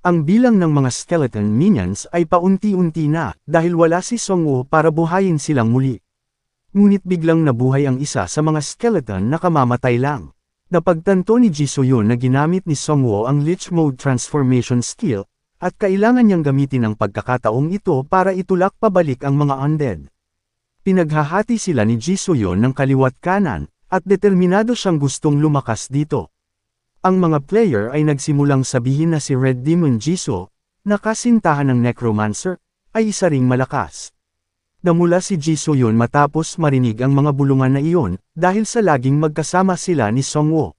Ang bilang ng mga skeleton minions ay paunti-unti na dahil wala si Songwoo para buhayin silang muli. Ngunit biglang nabuhay ang isa sa mga skeleton na kamamatay lang. Napagtanto ni Ji So-yeon na ginamit ni Songwoo ang Lich Mode Transformation skill, at kailangan niyang gamitin ang pagkakataong ito para itulak pabalik ang mga undead. Pinaghahati sila ni Ji So-yeon ng kaliwat kanan, at determinado siyang gustong lumakas dito. Ang mga player ay nagsimulang sabihin na si Red Demon Jisoo, na kasintahan ng Necromancer, ay isa ring malakas. Namula si Jisoo yun matapos marinig ang mga bulungan na iyon, dahil sa laging magkasama sila ni Songwoo.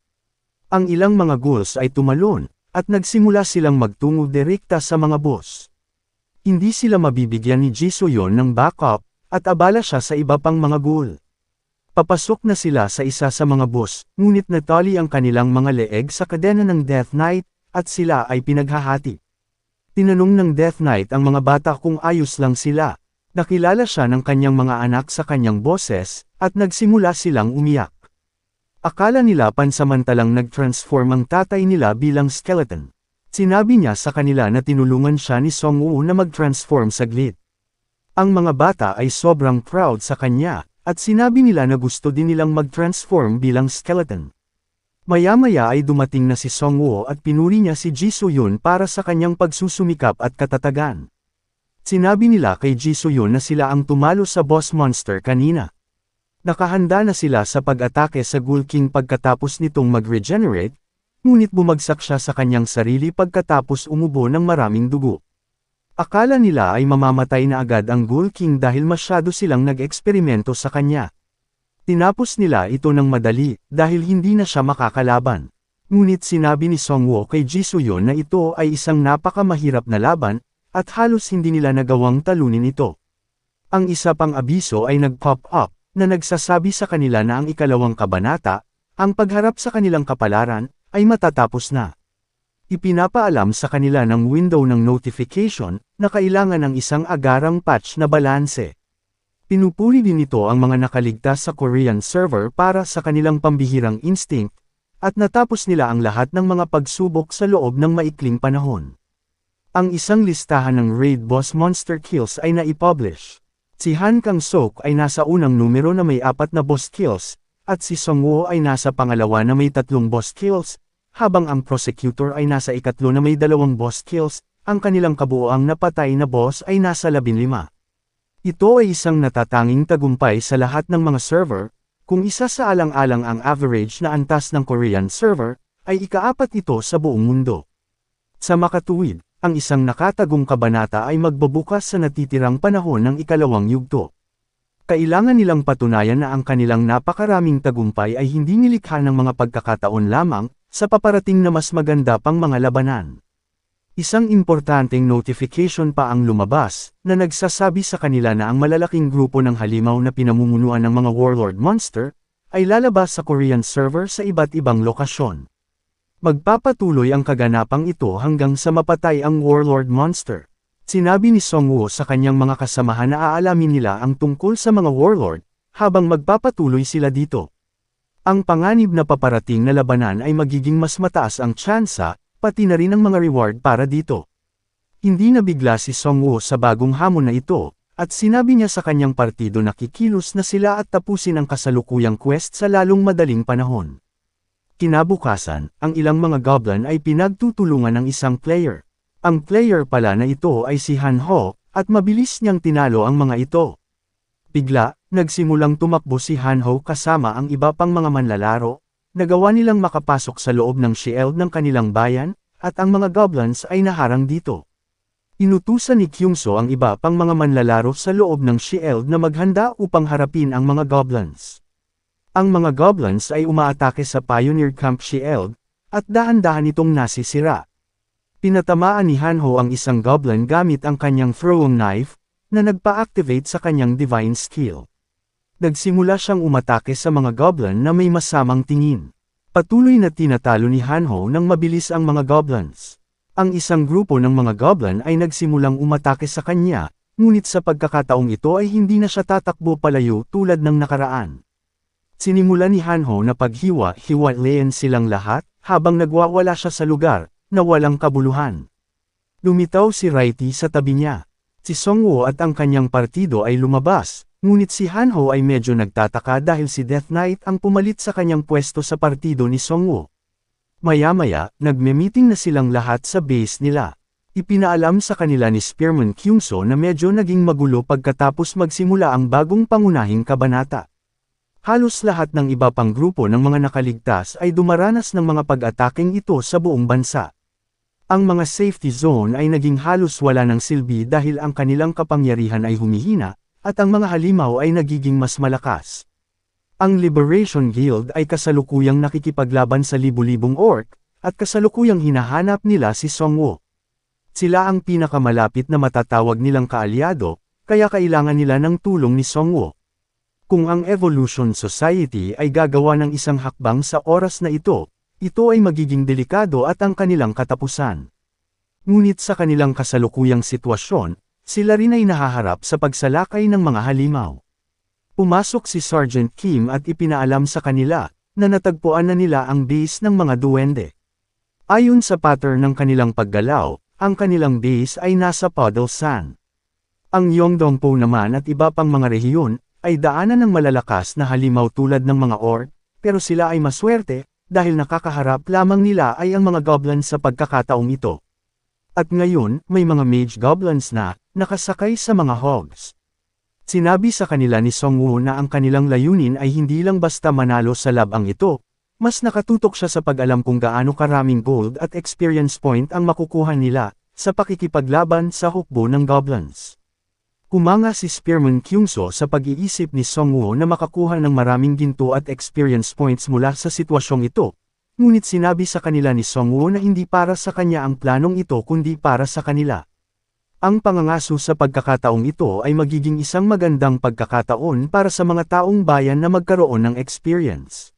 Ang ilang mga ghouls ay tumalon, at nagsimula silang magtungo direkta sa mga boss. Hindi sila mabibigyan ni Jisoo yun ng backup, at abala siya sa iba pang mga ghoul. Papasok na sila sa isa sa mga boss, ngunit natali ang kanilang mga leeg sa kadena ng Death Knight, at sila ay pinaghahati. Tinanong ng Death Knight ang mga bata kung ayos lang sila. Nakilala siya ng kanyang mga anak sa kanyang boses, at nagsimula silang umiyak. Akala nila pansamantalang nag-transform ang tatay nila bilang skeleton. Sinabi niya sa kanila na tinulungan siya ni Songwoo na mag-transform saglit. Ang mga bata ay sobrang proud sa kanya, at sinabi nila na gusto din nilang mag-transform bilang skeleton. Maya-maya ay dumating na si Songwoo at pinuri niya si Ji So-yeon para sa kanyang pagsusumikap at katatagan. Sinabi nila kay Ji So-yeon na sila ang tumalo sa boss monster kanina. Nakahanda na sila sa pag-atake sa Ghoul King pagkatapos nitong mag-regenerate, ngunit bumagsak siya sa kanyang sarili pagkatapos umubo ng maraming dugo. Akala nila ay mamamatay na agad ang Ghoul King dahil masyado silang nag-eksperimento sa kanya. Tinapos nila ito ng madali, dahil hindi na siya makakalaban. Ngunit sinabi ni Songwoo kay Ji So-yeon na ito ay isang napakamahirap na laban, at halos hindi nila nagawang talunin ito. Ang isa pang abiso ay nag-pop up, na nagsasabi sa kanila na ang ikalawang kabanata, ang pagharap sa kanilang kapalaran, ay matatapos na. Ipinapaalam sa kanila ng window ng notification, na kailangan ng isang agarang patch na balanse. Pinupuri din ito ang mga nakaligtas sa Korean server para sa kanilang pambihirang instinct, at natapos nila ang lahat ng mga pagsubok sa loob ng maikling panahon. Ang isang listahan ng raid boss monster kills ay naipublish. Si Han Kang-sok ay nasa unang numero na may 4 na boss kills, at si Songwoo ay nasa pangalawa na may 3 boss kills, habang ang prosecutor ay nasa ikatlo na may 2 boss kills, ang kanilang kabuoang napatay na boss ay nasa 15. Ito ay isang natatanging tagumpay sa lahat ng mga server, kung isa sa alang-alang ang average na antas ng Korean server, ay ika-4 ito sa buong mundo. Sa makatuwid, ang isang nakatagong kabanata ay magbabukas sa natitirang panahon ng ikalawang yugto. Kailangan nilang patunayan na ang kanilang napakaraming tagumpay ay hindi nilikha ng mga pagkakataon lamang, sa paparating na mas maganda pang mga labanan. Isang importanteng notification pa ang lumabas, na nagsasabi sa kanila na ang malalaking grupo ng halimaw na pinamumunuan ng mga warlord monster, ay lalabas sa Korean server sa iba't ibang lokasyon. Magpapatuloy ang kaganapang ito hanggang sa mapatay ang warlord monster. Sinabi ni Songwoo sa kanyang mga kasamahan na aalamin nila ang tungkol sa mga warlord, habang magpapatuloy sila dito. Ang panganib na paparating na labanan ay magiging mas mataas ang tsansa, pati na rin ang mga reward para dito. Hindi nabigla si Songwoo sa bagong hamon na ito, at sinabi niya sa kanyang partido na kikilos na sila at tapusin ang kasalukuyang quest sa lalong madaling panahon. Kinabukasan, ang ilang mga goblin ay pinagtutulungan ng isang player. Ang player pala na ito ay si Han Ho, at mabilis niyang tinalo ang mga ito. Bigla, nagsimulang tumakbo si Han Ho kasama ang iba pang mga manlalaro, nagawa nilang makapasok sa loob ng shield ng kanilang bayan, at ang mga goblins ay naharang dito. Inutusan ni Kyungso ang iba pang mga manlalaro sa loob ng shield na maghanda upang harapin ang mga goblins. Ang mga goblins ay umaatake sa Pioneer Camp Shield, at dahan-dahan itong nasisira. Pinatamaan ni Han Ho ang isang goblin gamit ang kanyang throwing knife, na nagpa-activate sa kanyang divine skill. Nagsimula siyang umatake sa mga goblin na may masamang tingin. Patuloy na tinatalo ni Han Ho ng mabilis ang mga goblins. Ang isang grupo ng mga goblin ay nagsimulang umatake sa kanya, ngunit sa pagkakataong ito ay hindi na siya tatakbo palayo tulad ng nakaraan. Sinimula ni Han Ho na paghiwa-hiwalayan silang lahat, habang nagwawala siya sa lugar, na walang kabuluhan. Lumitaw si Righty sa tabi niya. Si Songwoo at ang kanyang partido ay lumabas, ngunit si Hanho ay medyo nagtataka dahil si Death Knight ang pumalit sa kanyang pwesto sa partido ni Songwoo. Maya-maya, nagme-meeting na silang lahat sa base nila. Ipinaalam sa kanila ni Spearman Kyungso na medyo naging magulo pagkatapos magsimula ang bagong pangunahing kabanata. Halos lahat ng iba pang grupo ng mga nakaligtas ay dumaranas ng mga pag-ataking ito sa buong bansa. Ang mga safety zone ay naging halos wala ng silbi dahil ang kanilang kapangyarihan ay humihina, at ang mga halimaw ay nagiging mas malakas. Ang Liberation Guild ay kasalukuyang nakikipaglaban sa libu-libong orc, at kasalukuyang hinahanap nila si Songwoo. Sila ang pinakamalapit na matatawag nilang kaalyado, kaya kailangan nila ng tulong ni Songwoo. Kung ang Evolution Society ay gagawa ng isang hakbang sa oras na ito ay magiging delikado at ang kanilang katapusan. Ngunit sa kanilang kasalukuyang sitwasyon, sila rin ay nahaharap sa pagsalakay ng mga halimaw. Pumasok si Sergeant Kim at ipinaalam sa kanila na natagpuan na nila ang base ng mga duwende. Ayon sa pattern ng kanilang paggalaw, ang kanilang base ay nasa Puddle-san. Ang Yeongdongpo naman at iba pang mga rehiyon ay daanan ng malalakas na halimaw tulad ng mga orc, pero sila ay maswerte dahil nakakaharap lamang nila ay ang mga goblins sa pagkakataong ito. At ngayon, may mga mage goblins na nakasakay sa mga hogs. Sinabi sa kanila ni Songwoo na ang kanilang layunin ay hindi lang basta manalo sa labang ito, mas nakatutok siya sa pag-alam kung gaano karaming gold at experience point ang makukuha nila sa pakikipaglaban sa hukbo ng goblins. Humanga si Spearman Kyungso sa pag-iisip ni Songwoo na makakuha ng maraming ginto at experience points mula sa sitwasyong ito, ngunit sinabi sa kanila ni Songwoo na hindi para sa kanya ang planong ito kundi para sa kanila. Ang pangangaso sa pagkakataong ito ay magiging isang magandang pagkakataon para sa mga taong bayan na magkaroon ng experience.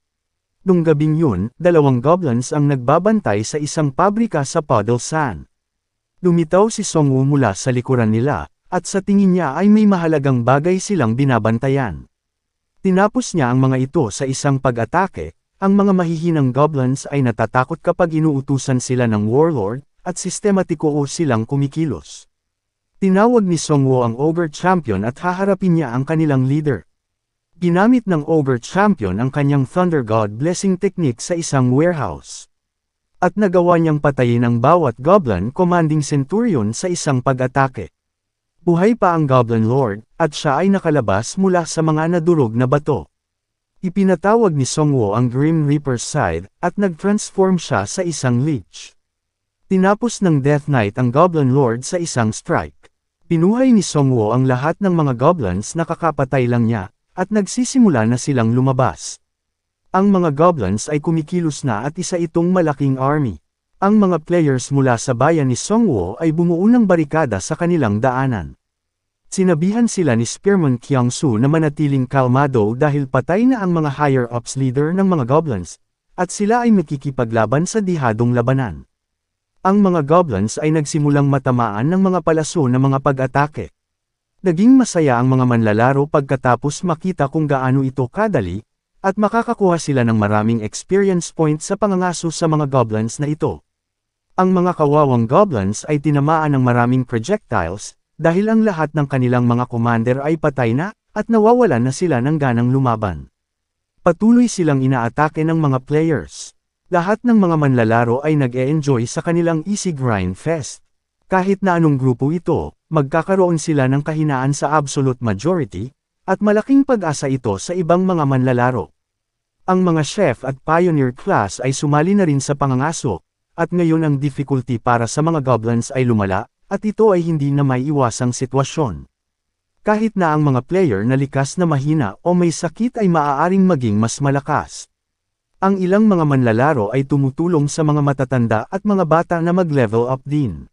Nung gabing yun, 2 goblins ang nagbabantay sa isang pabrika sa Puddle-san. Lumitaw si Songwoo mula sa likuran nila, at sa tingin niya ay may mahalagang bagay silang binabantayan. Tinapos niya ang mga ito sa isang pag-atake, ang mga mahihinang goblins ay natatakot kapag inuutusan sila ng warlord, at sistematiko silang kumikilos. Tinawag ni Songwoo ang Ogre Champion at haharapin niya ang kanilang leader. Ginamit ng Ogre Champion ang kanyang Thunder God Blessing Technique sa isang warehouse. At nagawa niyang patayin ang bawat Goblin Commanding Centurion sa isang pag-atake. Buhay pa ang Goblin Lord, at siya ay nakalabas mula sa mga nadurog na bato. Ipinatawag ni Songwoo ang Grim Reaper's Scythe, at nag-transform siya sa isang leech. Tinapos ng Death Knight ang Goblin Lord sa isang strike. Pinuhay ni Songwoo ang lahat ng mga goblins na kakapatay lang niya, at nagsisimula na silang lumabas. Ang mga goblins ay kumikilos na at isa itong malaking army. Ang mga players mula sa bayan ni Songwoo ay bumuo ng barikada sa kanilang daanan. Sinabihan sila ni Spearman Kyungso na manatiling kalmado dahil patay na ang mga higher-ups leader ng mga goblins, at sila ay makikipaglaban sa dihadong labanan. Ang mga goblins ay nagsimulang matamaan ng mga palaso na mga pag-atake. Naging masaya ang mga manlalaro pagkatapos makita kung gaano ito kadali, at makakakuha sila ng maraming experience points sa pangangaso sa mga goblins na ito. Ang mga kawawang goblins ay tinamaan ng maraming projectiles, dahil ang lahat ng kanilang mga commander ay patay na, at nawawalan na sila ng ganang lumaban. Patuloy silang inaatake ng mga players. Lahat ng mga manlalaro ay nag-e-enjoy sa kanilang easy grind fest. Kahit na anong grupo ito, magkakaroon sila ng kahinaan sa absolute majority, at malaking pag-asa ito sa ibang mga manlalaro. Ang mga chef at pioneer class ay sumali na rin sa pangangaso, at ngayon ang difficulty para sa mga goblins ay lumala, at ito ay hindi na may iwasang sitwasyon. Kahit na ang mga player na likas na mahina o may sakit ay maaaring maging mas malakas. Ang ilang mga manlalaro ay tumutulong sa mga matatanda at mga bata na mag-level up din.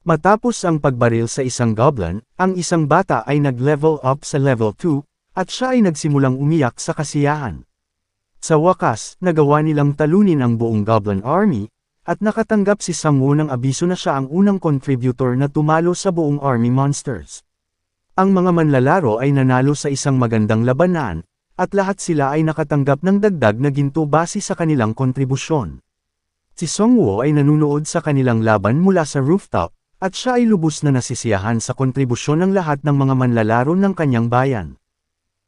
Matapos ang pagbaril sa isang goblin, ang isang bata ay nag-level up sa level 2, at siya ay nagsimulang umiyak sa kasiyahan. Sa wakas, nagawa nilang talunin ang buong goblin army, at nakatanggap si Songwoo ng abiso na siya ang unang contributor na tumalo sa buong army monsters. Ang mga manlalaro ay nanalo sa isang magandang labanan, at lahat sila ay nakatanggap ng dagdag na ginto base sa kanilang kontribusyon. Si Songwoo ay nanunood sa kanilang laban mula sa rooftop, at siya ay lubos na nasisiyahan sa kontribusyon ng lahat ng mga manlalaro ng kanyang bayan.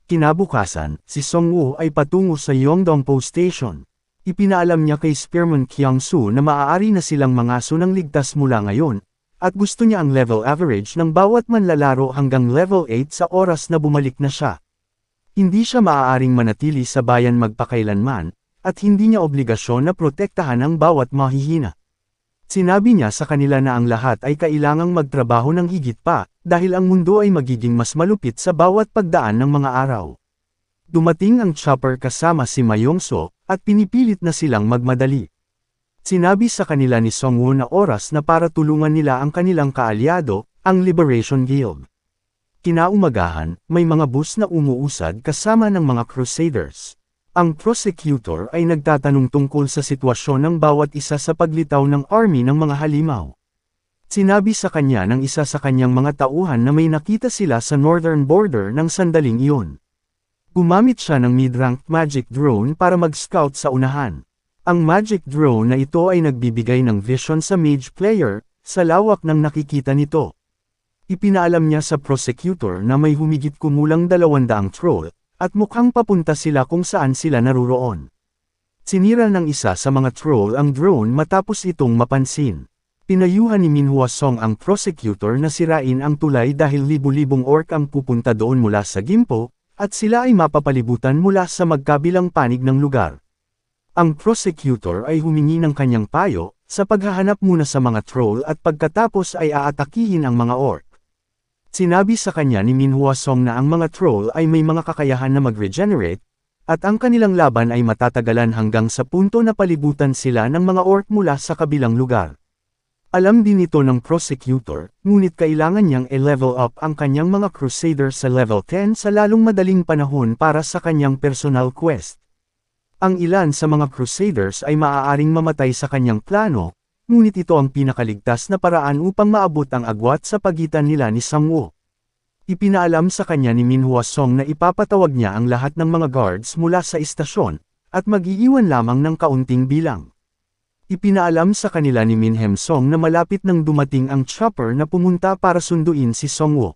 Kinabukasan, si Song-woo ay patungo sa Yeongdongpo Station. Ipinaalam niya kay Spearman Kyung-soo na maaari na silang mangaso ng ligtas mula ngayon, at gusto niya ang level average ng bawat manlalaro hanggang level 8 sa oras na bumalik na siya. Hindi siya maaaring manatili sa bayan magpakailanman, at hindi niya obligasyon na protektahan ang bawat mahihina. Sinabi niya sa kanila na ang lahat ay kailangang magtrabaho ng higit pa, dahil ang mundo ay magiging mas malupit sa bawat pagdaan ng mga araw. Dumating ang chopper kasama si Mayongso, at pinipilit na silang magmadali. Sinabi sa kanila ni Song-woo na oras na para tulungan nila ang kanilang kaalyado, ang Liberation Guild. Kinaumagahan, may mga bus na umuusad kasama ng mga Crusaders. Ang prosecutor ay nagtatanong tungkol sa sitwasyon ng bawat isa sa paglitaw ng army ng mga halimaw. Sinabi sa kanya ng isa sa kanyang mga tauhan na may nakita sila sa northern border ng sandaling iyon. Gumamit siya ng mid-ranked magic drone para mag-scout sa unahan. Ang magic drone na ito ay nagbibigay ng vision sa mage player, sa lawak ng nakikita nito. Ipinaalam niya sa prosecutor na may humigit kumulang 200 troll, at mukhang papunta sila kung saan sila naruroon. Sinira ng isa sa mga troll ang drone matapos itong mapansin. Pinayuhan ni Min Hwa-song ang prosecutor na sirain ang tulay dahil libu-libong orc ang pupunta doon mula sa Gimpo, at sila ay mapapalibutan mula sa magkabilang panig ng lugar. Ang prosecutor ay humingi ng kanyang payo, sa paghahanap muna sa mga troll at pagkatapos ay aatakihin ang mga orc. Sinabi sa kanya ni Min Hwa-song na ang mga troll ay may mga kakayahan na mag-regenerate, at ang kanilang laban ay matatagalan hanggang sa punto na palibutan sila ng mga orc mula sa kabilang lugar. Alam din ito ng prosecutor, ngunit kailangan niyang i-level up ang kanyang mga crusader sa level 10 sa lalong madaling panahon para sa kanyang personal quest. Ang ilan sa mga crusaders ay maaaring mamatay sa kanyang plano, ngunit ito ang pinakaligtas na paraan upang maabot ang agwat sa pagitan nila ni Song-woo. Ipinaalam sa kanya ni Min Hwa-song na ipapatawag niya ang lahat ng mga guards mula sa istasyon, at mag-iiwan lamang ng kaunting bilang. Ipinaalam sa kanila ni Min Hem-song na malapit nang dumating ang chopper na pumunta para sunduin si Song-woo.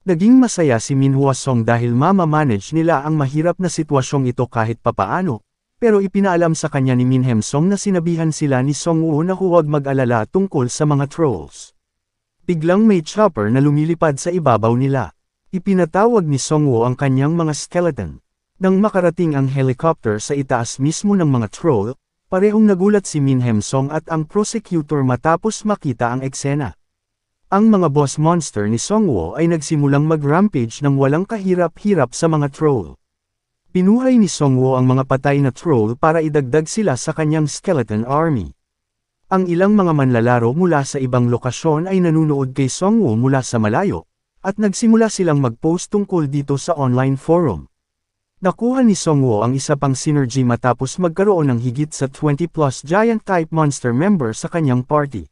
Naging masaya si Min Hwa-song dahil mamamanage nila ang mahirap na sitwasyong ito kahit papaano, pero ipinaalam sa kanya ni Min Hem-song na sinabihan sila ni Song-woo na huwag mag-alala tungkol sa mga trolls. Biglang may chopper na lumilipad sa ibabaw nila. Ipinatawag ni Song-woo ang kanyang mga skeleton. Nang makarating ang helicopter sa itaas mismo ng mga troll, parehong nagulat si Min Hem-song at ang prosecutor matapos makita ang eksena. Ang mga boss monster ni Song-woo ay nagsimulang mag-rampage ng walang kahirap-hirap sa mga troll. Pinuhay ni Song-woo ang mga patay na troll para idagdag sila sa kanyang skeleton army. Ang ilang mga manlalaro mula sa ibang lokasyon ay nanunood kay Song-woo mula sa malayo, at nagsimula silang mag-post tungkol dito sa online forum. Nakuha ni Song-woo ang isa pang synergy matapos magkaroon ng higit sa 20+ giant-type monster member sa kanyang party.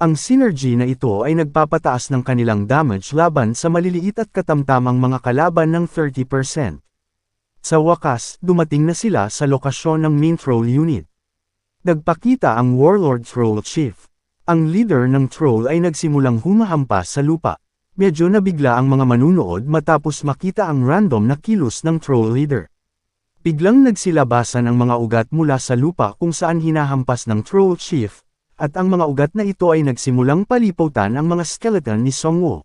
Ang synergy na ito ay nagpapataas ng kanilang damage laban sa maliliit at katamtamang mga kalaban ng 30%. Sa wakas, dumating na sila sa lokasyon ng main troll unit. Nagpakita ang Warlord Troll Chief. Ang leader ng troll ay nagsimulang humahampas sa lupa. Medyo nabigla ang mga manunood matapos makita ang random na kilos ng troll leader. Biglang nagsilabasan ang mga ugat mula sa lupa kung saan hinahampas ng troll chief, at ang mga ugat na ito ay nagsimulang paliputan ang mga skeleton ni Song-woo.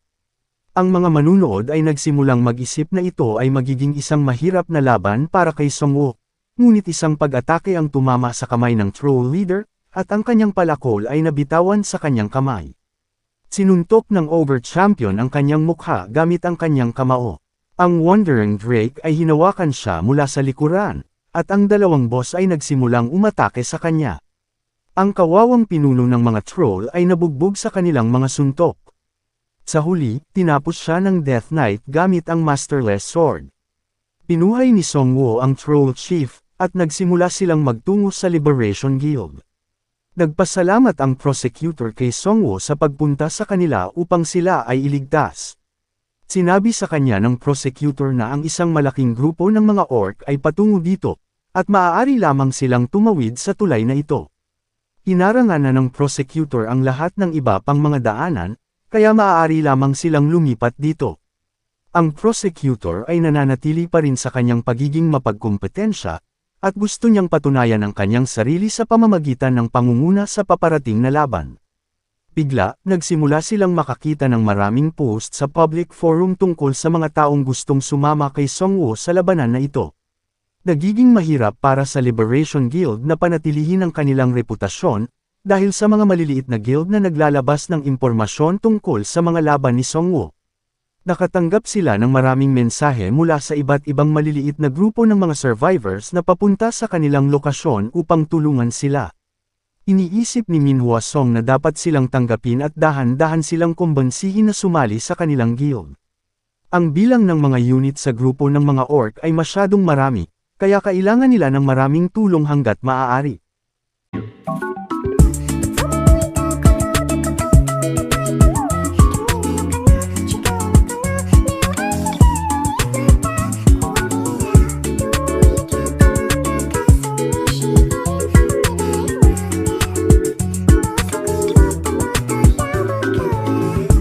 Ang mga manunood ay nagsimulang mag-isip na ito ay magiging isang mahirap na laban para kay Song-woo, ngunit isang pag-atake ang tumama sa kamay ng troll leader, at ang kanyang palakol ay nabitawan sa kanyang kamay. Sinuntok ng over-champion ang kanyang mukha gamit ang kanyang kamao. Ang Wandering Drake ay hinawakan siya mula sa likuran, at ang dalawang boss ay nagsimulang umatake sa kanya. Ang kawawang pinuno ng mga troll ay nabugbog sa kanilang mga suntok. Sa huli, tinapos siya ng Death Knight gamit ang Masterless Sword. Pinuhay ni Song-woo ang Troll Chief, at nagsimula silang magtungo sa Liberation Guild. Nagpasalamat ang prosecutor kay Song-woo sa pagpunta sa kanila upang sila ay iligtas. Sinabi sa kanya ng prosecutor na ang isang malaking grupo ng mga orc ay patungo dito, at maaari lamang silang tumawid sa tulay na ito. Inarangan na ng prosecutor ang lahat ng iba pang mga daanan, kaya maaari lamang silang lumipat dito. Ang prosecutor ay nananatili pa rin sa kanyang pagiging mapagkumpetensya, at gusto niyang patunayan ang kanyang sarili sa pamamagitan ng pangunguna sa paparating na laban. Bigla, nagsimula silang makakita ng maraming post sa public forum tungkol sa mga taong gustong sumama kay Song-woo sa labanan na ito. Nagiging mahirap para sa Liberation Guild na panatilihin ang kanilang reputasyon, dahil sa mga maliliit na guild na naglalabas ng impormasyon tungkol sa mga laban ni Song-woo. Nakatanggap sila ng maraming mensahe mula sa iba't ibang maliliit na grupo ng mga survivors na papunta sa kanilang lokasyon upang tulungan sila. Iniisip ni Min Hwa-song na dapat silang tanggapin at dahan-dahan silang kumbansihin na sumali sa kanilang guild. Ang bilang ng mga unit sa grupo ng mga orc ay masyadong marami, kaya kailangan nila ng maraming tulong hanggat maaari.